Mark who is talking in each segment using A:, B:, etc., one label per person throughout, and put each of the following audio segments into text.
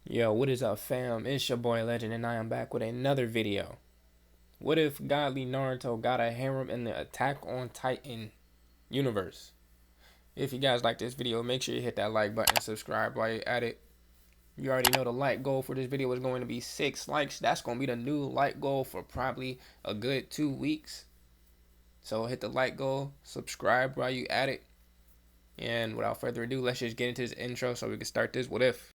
A: Yo, what is up, fam? It's your boy Legend, and I am back with another video. What if godly Naruto got a harem in the Attack on Titan universe? If you guys like this video, make sure you hit that like button, subscribe while you're at it. You already know the like goal for this video is going to be 6 likes. That's going to be the new like goal for probably a good 2 weeks. So hit the like goal, subscribe while you at it. And without further ado, let's just get into this intro so we can start this What If.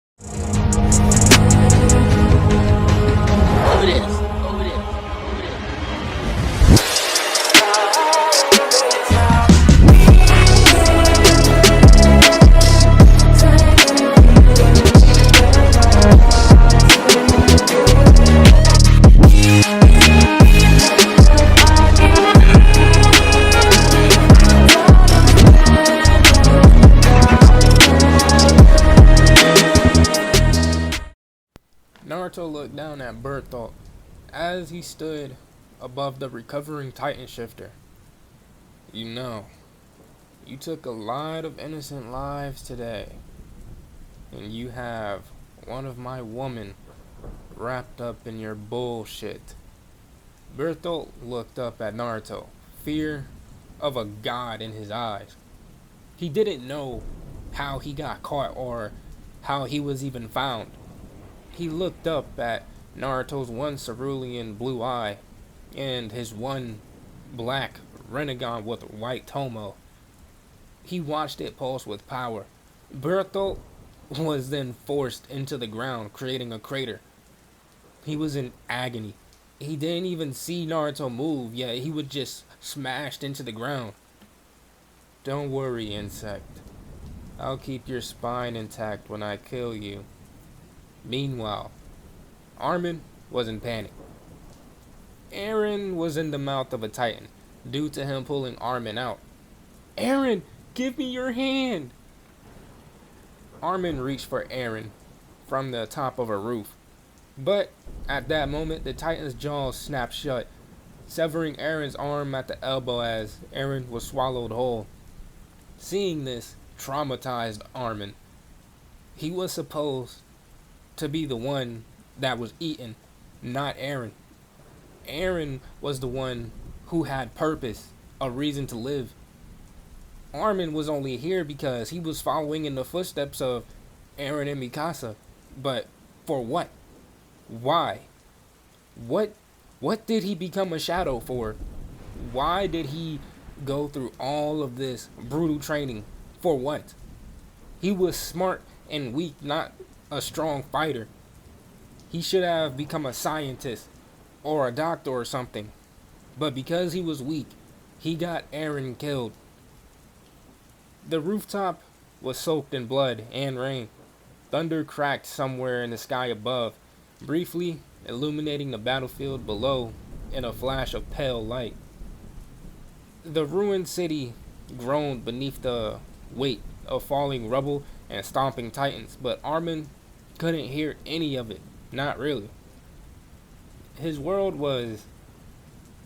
A: Naruto looked down at Bertholdt as he stood above the recovering Titan shifter. You know, you took a lot of innocent lives today, and you have one of my women wrapped up in your bullshit. Bertholdt looked up at Naruto, fear of a god in his eyes. He didn't know how he got caught or how he was even found. He looked up at Naruto's one cerulean blue eye and his one black Rinnegan with white tomo. He watched it pulse with power. Bertholdt was then forced into the ground, creating a crater. He was in agony. He didn't even see Naruto move, yet he was just smashed into the ground. Don't worry, insect. I'll keep your spine intact when I kill you. Meanwhile, Armin was in panic. Eren was in the mouth of a Titan, due to him pulling Armin out. Eren, give me your hand! Armin reached for Eren from the top of a roof, but at that moment the Titan's jaws snapped shut, severing Eren's arm at the elbow as Eren was swallowed whole. Seeing this traumatized Armin. He was supposed to be the one that was eaten, not Eren. Eren was the one who had purpose, a reason to live. Armin was only here because he was following in the footsteps of Eren and Mikasa. But for what? Why? What did he become a shadow for? Why did he go through all of this brutal training? For what? He was smart and weak, not a strong fighter. He should have become a scientist or a doctor or something. But because he was weak, he got Eren killed. The rooftop was soaked in blood and rain. Thunder cracked somewhere in the sky above, briefly illuminating the battlefield below in a flash of pale light. The ruined city groaned beneath the weight of falling rubble and stomping titans, but Armin couldn't hear any of it. Not really. His world was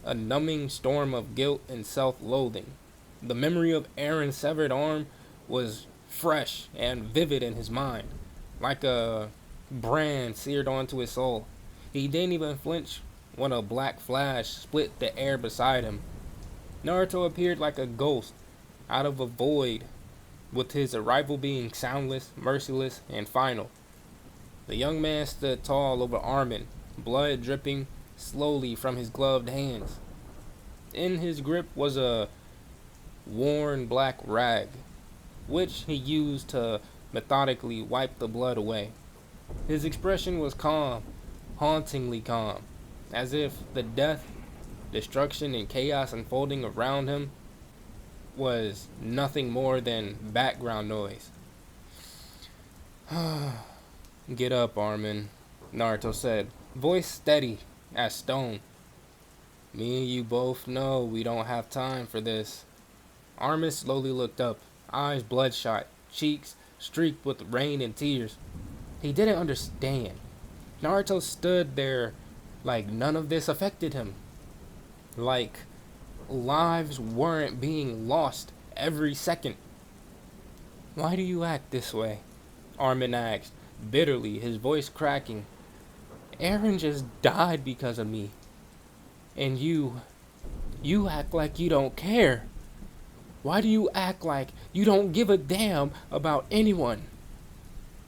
A: a numbing storm of guilt and self-loathing. The memory of Eren's severed arm was fresh and vivid in his mind, like a brand seared onto his soul. He didn't even flinch when a black flash split the air beside him. Naruto appeared like a ghost out of a void, with his arrival being soundless, merciless, and final. The young man stood tall over Armin, blood dripping slowly from his gloved hands. In his grip was a worn black rag, which he used to methodically wipe the blood away. His expression was calm, hauntingly calm, as if the death, destruction, and chaos unfolding around him was nothing more than background noise. Get up, Armin, Naruto said, voice steady as stone. Me and you both know we don't have time for this. Armin slowly looked up, eyes bloodshot, cheeks streaked with rain and tears. He didn't understand. Naruto stood there like none of this affected him. Like lives weren't being lost every second. Why do you act this way? Armin asked, bitterly, his voice cracking. Eren just died because of me. And you act like you don't care. Why do you act like you don't give a damn about anyone?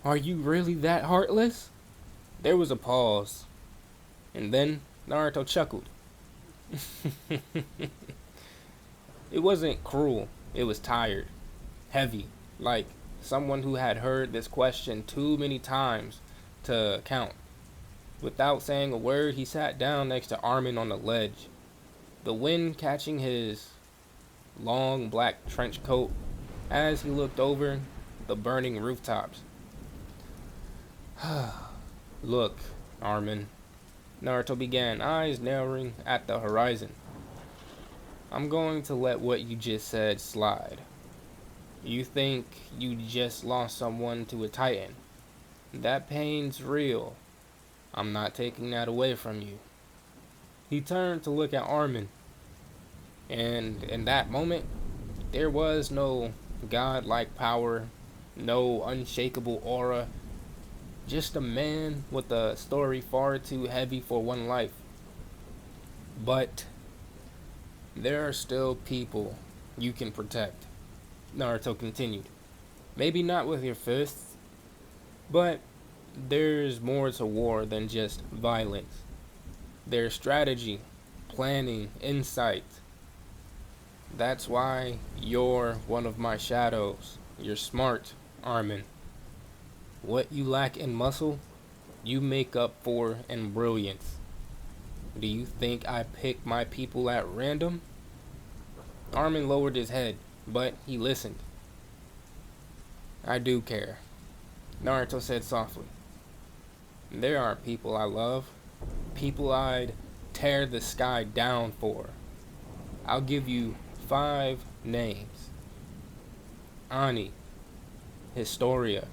A: Are you really that heartless? There was a pause, and then Naruto chuckled. It wasn't cruel, it was tired, heavy, like someone who had heard this question too many times to count. Without saying a word, he sat down next to Armin on the ledge, the wind catching his long black trench coat as he looked over the burning rooftops. Look, Armin, Naruto began, eyes narrowing at the horizon. I'm going to let what you just said slide. You think you just lost someone to a titan. That pain's real. I'm not taking that away from you. He turned to look at Armin, and in that moment, there was no godlike power, no unshakable aura, just a man with a story far too heavy for one life. But there are still people you can protect, Naruto continued. Maybe not with your fists, but there's more to war than just violence. There's strategy, planning, insight. That's why you're one of my shadows. You're smart, Armin. What you lack in muscle, you make up for in brilliance. Do you think I pick my people at random? Armin lowered his head, but he listened. I do care, Naruto said softly. There are people I love, people I'd tear the sky down for. I'll give you 5 names. Ani, Historia,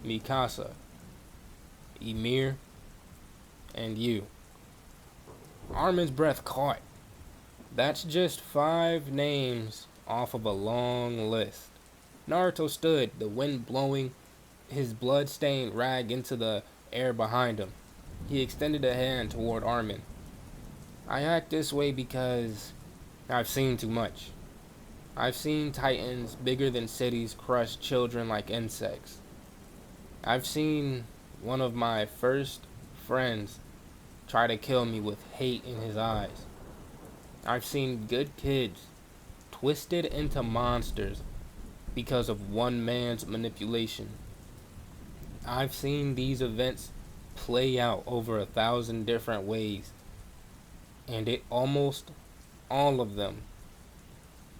A: Mikasa, Ymir, and you. Armin's breath caught. That's just 5 names off of a long list. Naruto stood, the wind blowing his blood-stained rag into the air behind him. He extended a hand toward Armin. I act this way because I've seen too much. I've seen titans bigger than cities crush children like insects. I've seen one of my first friends try to kill me with hate in his eyes. I've seen good kids twisted into monsters because of one man's manipulation. I've seen these events play out over 1,000 different ways, and it almost all of them,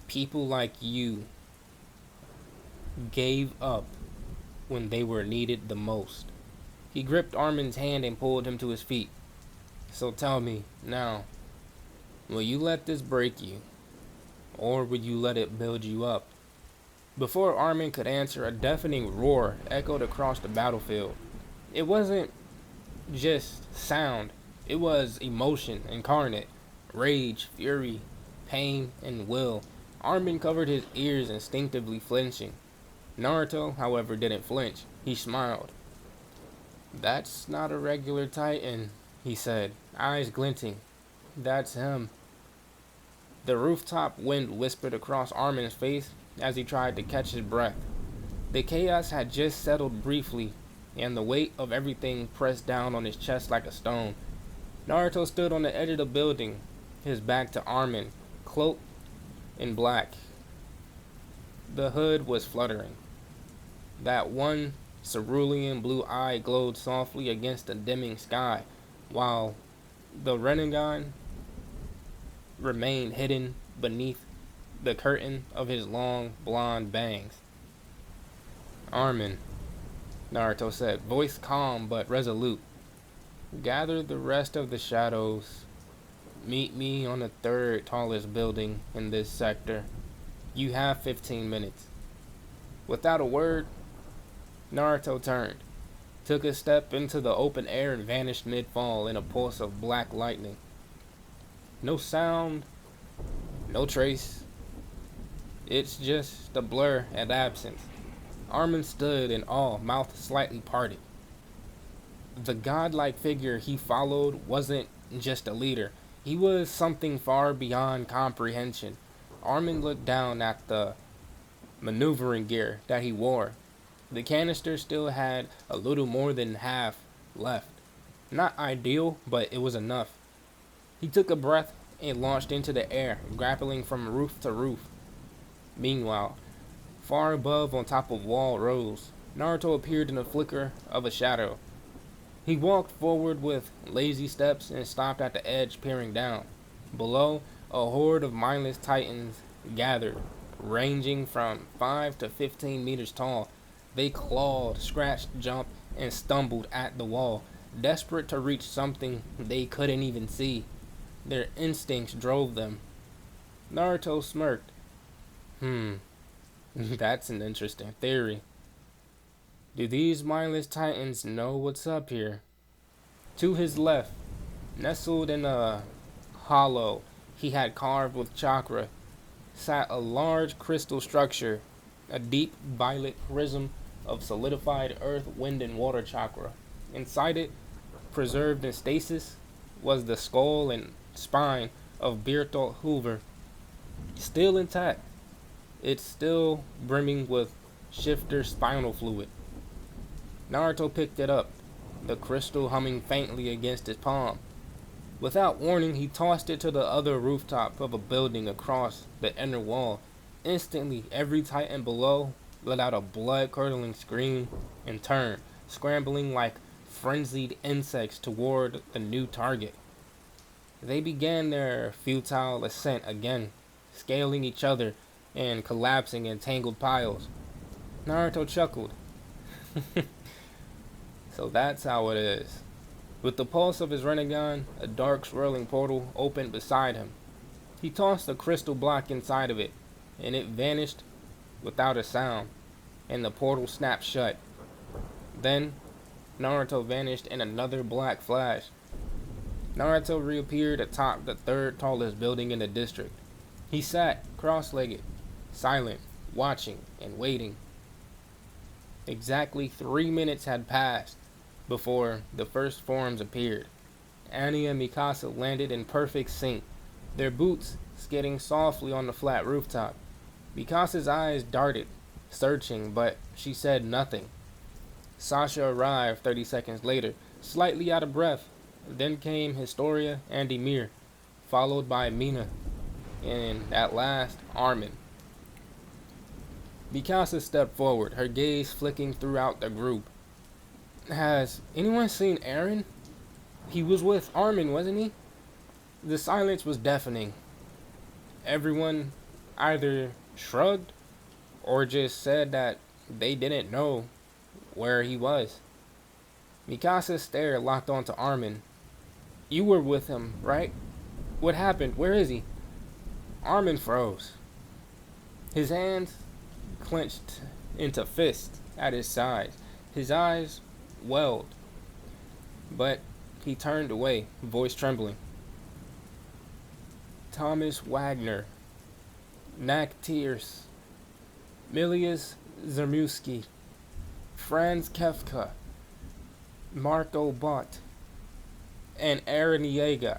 A: people like you, gave up when they were needed the most. He gripped Armin's hand and pulled him to his feet. So tell me, now, will you let this break you? Or will you let it build you up? Before Armin could answer, a deafening roar echoed across the battlefield. It wasn't just sound, it was emotion incarnate. Rage, fury, pain, and will. Armin covered his ears, instinctively flinching. Naruto, however, didn't flinch. He smiled. That's not a regular titan, he said, eyes glinting. That's him. The rooftop wind whispered across Armin's face as he tried to catch his breath. The chaos had just settled briefly, and the weight of everything pressed down on his chest like a stone. Naruto stood on the edge of the building, his back to Armin, cloaked in black. The hood was fluttering. That one cerulean blue eye glowed softly against the dimming sky, while the Rinnegan remained hidden beneath the curtain of his long blonde bangs. Armin, Naruto said, voice calm but resolute. Gather the rest of the shadows. Meet me on the 3rd tallest building in this sector. You have 15 minutes. Without a word, Naruto turned, took a step into the open air and vanished mid-fall in a pulse of black lightning. No sound, no trace. It's just a blur and absence. Armin stood in awe, mouth slightly parted. The godlike figure he followed wasn't just a leader, he was something far beyond comprehension. Armin looked down at the maneuvering gear that he wore. The canister still had a little more than half left. Not ideal, but it was enough. He took a breath and launched into the air, grappling from roof to roof. Meanwhile, far above on top of wall rose, Naruto appeared in a flicker of a shadow. He walked forward with lazy steps and stopped at the edge, peering down. Below, a horde of mindless titans gathered, ranging from 5 to 15 meters tall. They clawed, scratched, jumped, and stumbled at the wall, desperate to reach something they couldn't even see. Their instincts drove them. Naruto smirked. That's an interesting theory. Do these mindless titans know what's up here? To his left, nestled in a hollow he had carved with chakra, sat a large crystal structure, a deep violet prism of solidified earth, wind, and water chakra. Inside it, preserved in stasis, was the skull and spine of Bertholdt Hoover, still intact. It's still brimming with shifter spinal fluid. Naruto picked it up, the crystal humming faintly against his palm. Without warning, he tossed it to the other rooftop of a building across the inner wall. Instantly, every titan below let out a blood-curdling scream and turned, scrambling like frenzied insects toward the new target. They began their futile ascent again, scaling each other and collapsing in tangled piles. Naruto chuckled. So that's how it is. With the pulse of his Rinnegan, a dark swirling portal opened beside him. He tossed a crystal block inside of it, and it vanished without a sound, and the portal snapped shut. Then, Naruto vanished in another black flash. Naruto reappeared atop the third tallest building in the district. He sat, cross-legged, silent, watching and waiting. Exactly 3 minutes had passed before the first forms appeared. Annie and Mikasa landed in perfect sync, their boots skidding softly on the flat rooftop. Mikasa's eyes darted, searching, but she said nothing. Sasha arrived 30 seconds later, slightly out of breath. Then came Historia and Ymir, followed by Mina, and at last, Armin. Mikasa stepped forward, her gaze flicking throughout the group. Has anyone seen Eren? He was with Armin, wasn't he? The silence was deafening. Everyone either shrugged or just said that they didn't know where he was. Mikasa's stare locked onto Armin. You were with him, right? What happened? Where is he? Armin froze. His hands clenched into fists at his sides. His eyes welled. But he turned away, voice trembling. Thomas Wagner, Nack Tears, Milius Zermewski, Franz Kefka, Marco Bott, and Eren Yeager.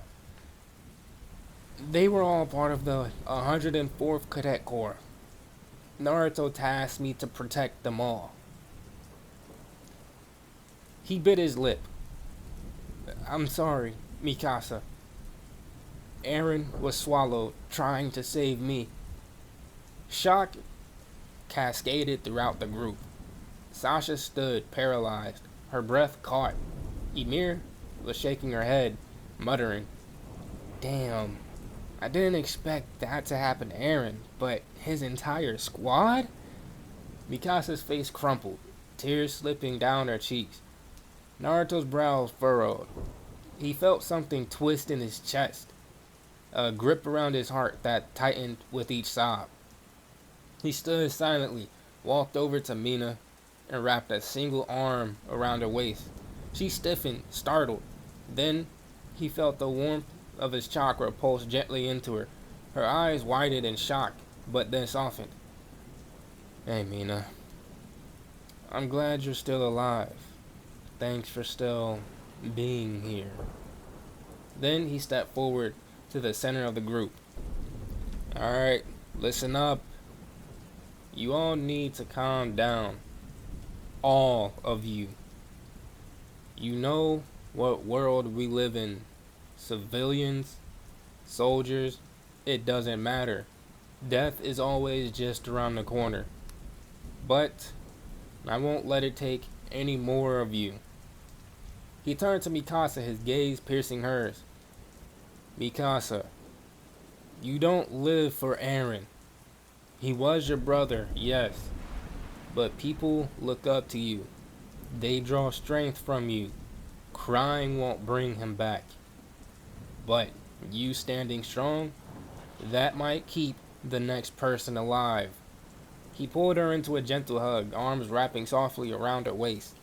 A: They were all part of the 104th Cadet Corps. Naruto tasked me to protect them all. He bit his lip. I'm sorry, Mikasa. Eren was swallowed, trying to save me. Shock cascaded throughout the group. Sasha stood paralyzed, her breath caught. Ymir was shaking her head, muttering, Damn, I didn't expect that to happen to Eren, but his entire squad? Mikasa's face crumpled, tears slipping down her cheeks. Naruto's brows furrowed. He felt something twist in his chest, a grip around his heart that tightened with each sob. He stood silently, walked over to Mina, and wrapped a single arm around her waist. She stiffened, startled. Then he felt the warmth of his chakra pulse gently into her. Her eyes widened in shock, but then softened. Hey, Mina. I'm glad you're still alive. thanks for still being here. Then he stepped forward to the center of the group. Alright, listen up. You all need to calm down. All of you. You know what world we live in. Civilians, soldiers, it doesn't matter. Death is always just around the corner. But I won't let it take any more of you. He turned to Mikasa, his gaze piercing hers. Mikasa, you don't live for Eren. He was your brother, yes. But people look up to you. They draw strength from you. Crying won't bring him back. But you standing strong, that might keep the next person alive. He pulled her into a gentle hug, arms wrapping softly around her waist,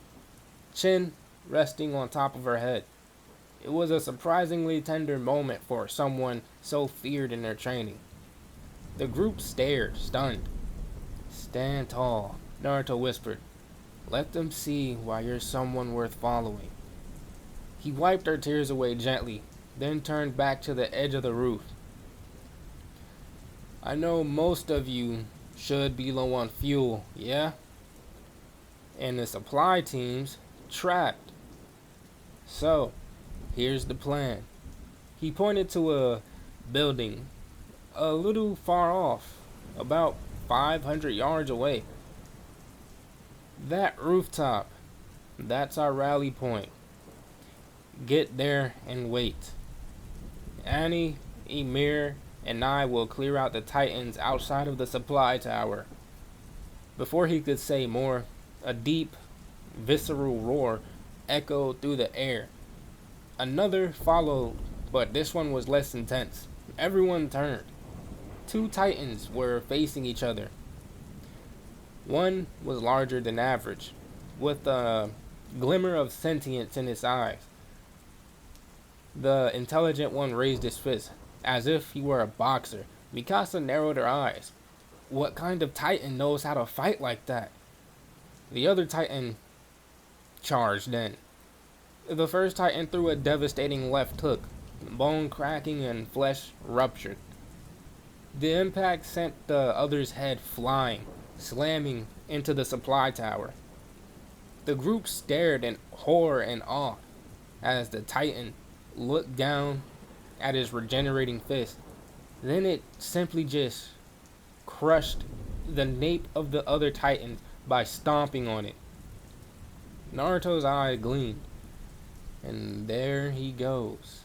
A: chin resting on top of her head. It was a surprisingly tender moment for someone so feared in their training. The group stared, stunned. Stand tall, Naruto whispered. Let them see why you're someone worth following. He wiped her tears away gently, then turned back to the edge of the roof. I know most of you should be low on fuel, yeah? And the supply team's trapped. So, here's the plan. He pointed to a building a little far off, about 500 yards away. That rooftop, that's our rally point. Get there and wait. Annie, Emir, and I will clear out the Titans outside of the supply tower. Before he could say more, a deep, visceral roar echoed through the air. Another followed, but this one was less intense. Everyone turned. Two Titans were facing each other. One was larger than average, with a glimmer of sentience in his eyes. The intelligent one raised his fist, as if he were a boxer. Mikasa narrowed her eyes. What kind of Titan knows how to fight like that? The other Titan charged in. The first Titan threw a devastating left hook, bone cracking and flesh ruptured. The impact sent the other's head flying, slamming into the supply tower. The group stared in horror and awe as the Titan looked down at his regenerating fist. Then it simply just crushed the nape of the other Titan by stomping on it. Naruto's eye gleamed. And there he goes.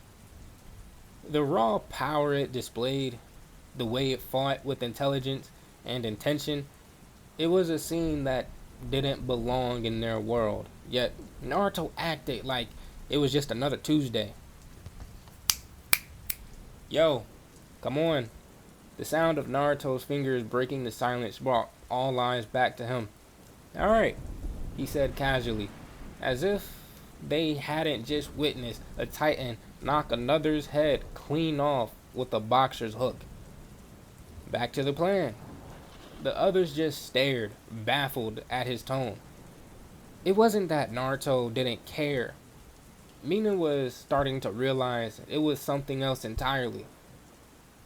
A: The raw power it displayed, the way it fought with intelligence and intention, it was a scene that didn't belong in their world. Yet Naruto acted like it was just another Tuesday. Yo, come on. The sound of Naruto's fingers breaking the silence brought all eyes back to him. Alright, he said casually, as if they hadn't just witnessed a Titan knock another's head clean off with a boxer's hook. Back to the plan. The others just stared, baffled at his tone. It wasn't that Naruto didn't care. Mina was starting to realize it was something else entirely.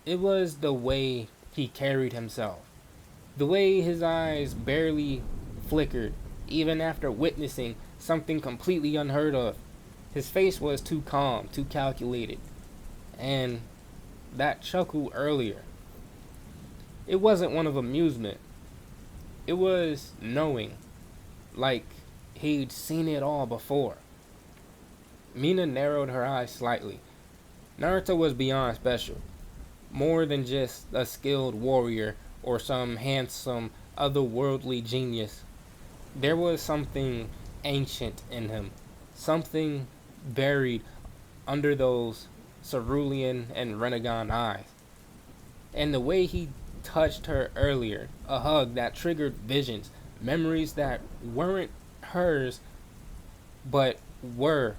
A: It was the way he carried himself. The way his eyes barely flickered, even after witnessing something completely unheard of. His face was too calm, too calculated. And that chuckle earlier, it wasn't one of amusement. It was knowing, like he'd seen it all before. Mina narrowed her eyes slightly. Naruto was beyond special. More than just a skilled warrior or some handsome, otherworldly genius. There was something ancient in him. Something buried under those cerulean and Rinnegan eyes. And the way he touched her earlier, a hug that triggered visions, memories that weren't hers, but were.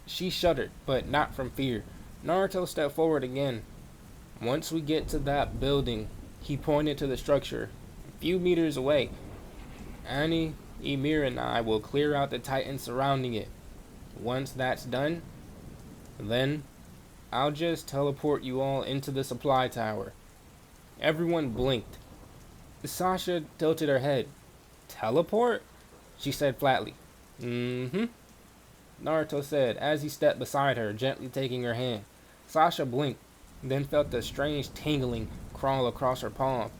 A: She shuddered, but not from fear. Naruto stepped forward again. Once we get to that building, he pointed to the structure, a few meters away. Annie, Ymir and I will clear out the titans surrounding it. Once that's done, then I'll just teleport you all into the supply tower." Everyone blinked. Sasha tilted her head. "Teleport?" she said flatly. "Mm-hmm," Naruto said as he stepped beside her, gently taking her hand. Sasha blinked, then felt a strange tingling crawl across her palm.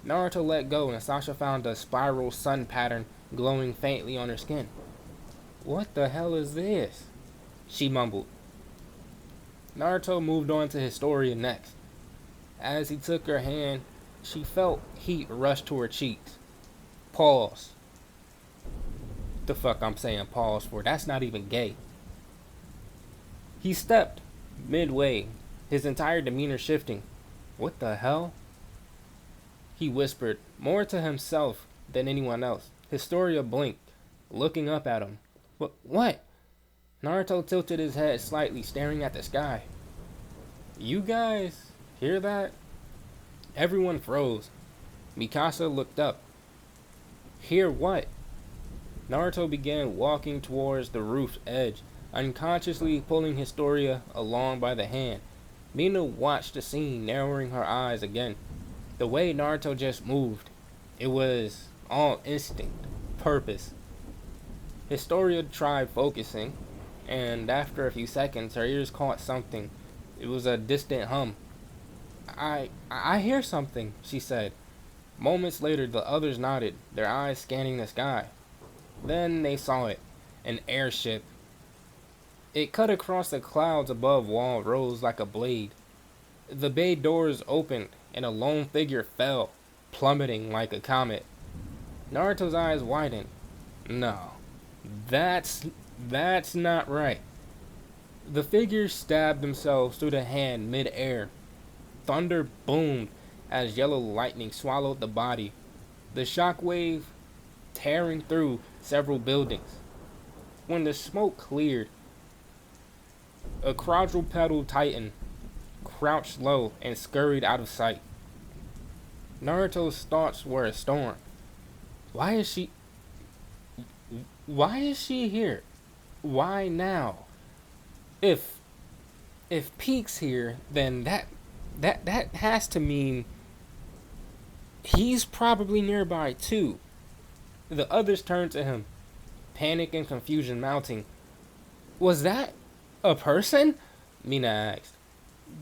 A: Naruto let go and Sasha found a spiral sun pattern glowing faintly on her skin. "What the hell is this?" she mumbled. Naruto moved on to Historia next. As he took her hand, she felt heat rush to her cheeks. Pause. The fuck I'm saying pause for? That's not even gay. He stepped midway, his entire demeanor shifting. "What the hell?" he whispered, more to himself than anyone else. Historia blinked, looking up at him. What? Naruto tilted his head slightly, staring at the sky. "You guys hear that?" Everyone froze. Mikasa looked up. "Hear what?" Naruto began walking towards the roof's edge, unconsciously pulling Historia along by the hand. Mina watched the scene, narrowing her eyes again. The way Naruto just moved, it was all instinct, purpose. Historia tried focusing, and after a few seconds, her ears caught something. It was a distant hum. I hear something," she said. Moments later, the others nodded, their eyes scanning the sky. Then they saw it, an airship. It cut across the clouds above Wall Rose like a blade. The bay doors opened, and a lone figure fell, plummeting like a comet. Naruto's eyes widened. No, that's not right. The figure stabbed themselves through the hand mid-air. Thunder boomed as yellow lightning swallowed the body, the shockwave tearing through several buildings. When the smoke cleared, a quadrupedal titan crouched low and scurried out of sight. Naruto's thoughts were a storm. Why is she here? Why now? If Piek's here, then that has to mean he's probably nearby too. The others turned to him, panic and confusion mounting. "Was that a person?" Mina asked.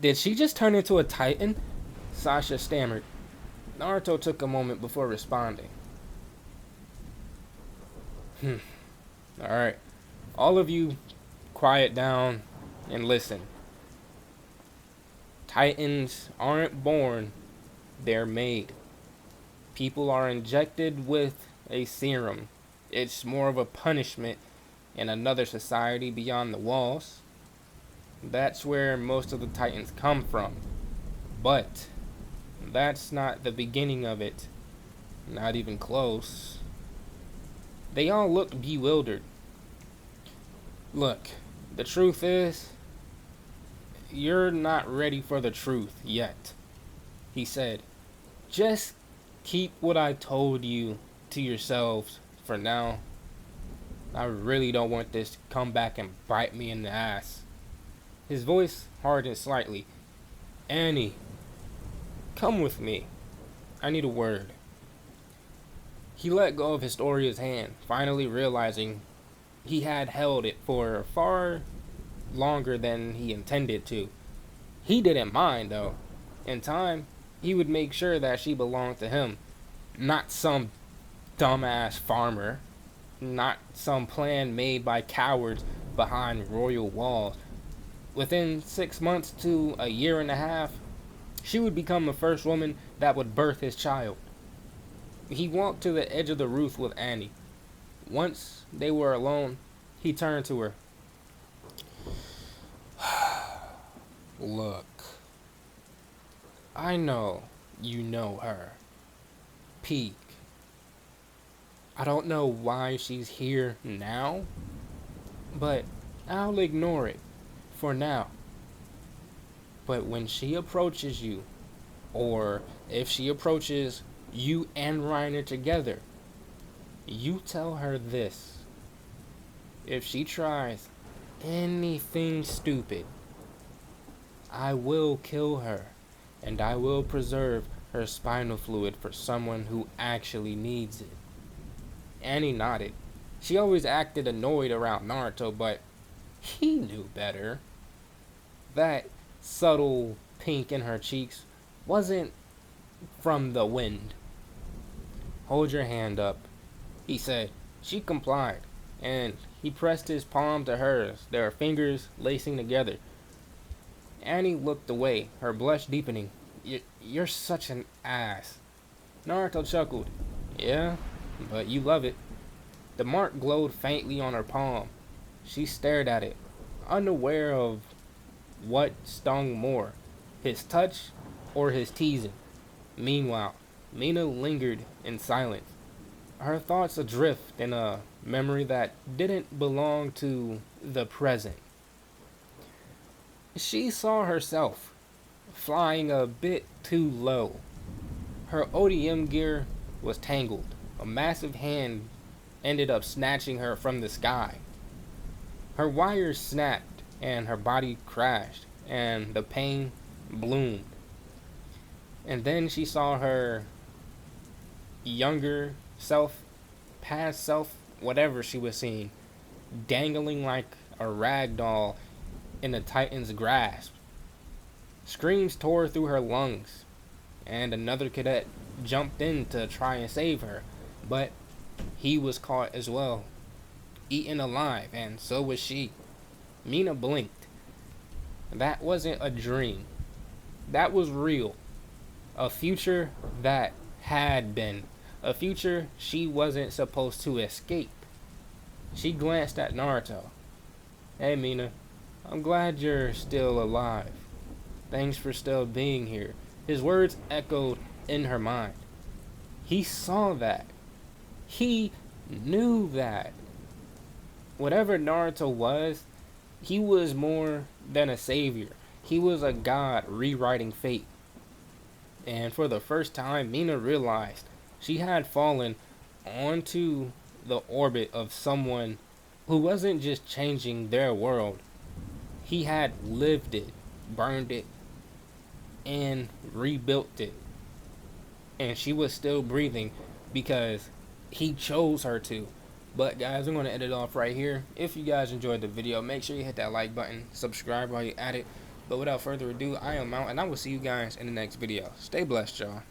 A: "Did she just turn into a titan?" Sasha stammered. Naruto took a moment before responding. Alright. All of you, quiet down and listen. Titans aren't born, they're made. People are injected with a serum. It's more of a punishment in another society beyond the walls. That's where most of the Titans come from. But that's not the beginning of it. Not even close. They all looked bewildered. "Look, the truth is, you're not ready for the truth yet," he said. "Just keep what I told you to yourselves for now. I really don't want this to come back and bite me in the ass." His voice hardened slightly. "Annie, come with me. I need a word." He let go of Historia's hand, finally realizing he had held it for far longer than he intended to. He didn't mind, though. In time, he would make sure that she belonged to him, not some dumbass farmer, not some plan made by cowards behind royal walls. Within 6 months to a year and a half, she would become the first woman that would birth his child. He walked to the edge of the roof with Annie. Once they were alone, he turned to her. "Look, I know you know her. Piek. I don't know why she's here now, but I'll ignore it for now. But when she approaches you, or if she approaches you and Reiner together, You tell her this. If she tries anything stupid, I will kill her, and I will preserve her spinal fluid for someone who actually needs it. Annie nodded. She always acted annoyed around Naruto, but he knew better. That subtle pink in her cheeks wasn't from the wind. Hold your hand up, he said. She complied, and he pressed his palm to hers, their fingers lacing together. Annie looked away, her blush deepening. You're such an ass. Naruto chuckled. Yeah, but you love it. The mark glowed faintly on her palm. She stared at it, unaware of what stung more, his touch or his teasing. Meanwhile, Mina lingered in silence, her thoughts adrift in a memory that didn't belong to the present. She saw herself flying a bit too low. Her ODM gear was tangled. A massive hand ended up snatching her from the sky. Her wires snapped and her body crashed, and the pain bloomed. And then she saw her younger self, past self, whatever she was seeing, dangling like a rag doll in the Titan's grasp. Screams tore through her lungs, and another cadet jumped in to try and save her, but he was caught as well, eaten alive, and so was she. Mina blinked. That wasn't a dream. That was real. A future that had been. A future she wasn't supposed to escape. She glanced at Naruto. Hey Mina, I'm glad you're still alive. Thanks for still being here. His words echoed in her mind. He saw that. He knew that. Whatever Naruto was, he was more than a savior. He was a god rewriting fate. And for the first time, Mina realized she had fallen onto the orbit of someone who wasn't just changing their world. He had lived it, burned it, and rebuilt it. And she was still breathing because he chose her to. But guys, I'm going to end it off right here. If you guys enjoyed the video, make sure you hit that like button, subscribe while you're at it. But without further ado, I am out, and I will see you guys in the next video. Stay blessed, y'all.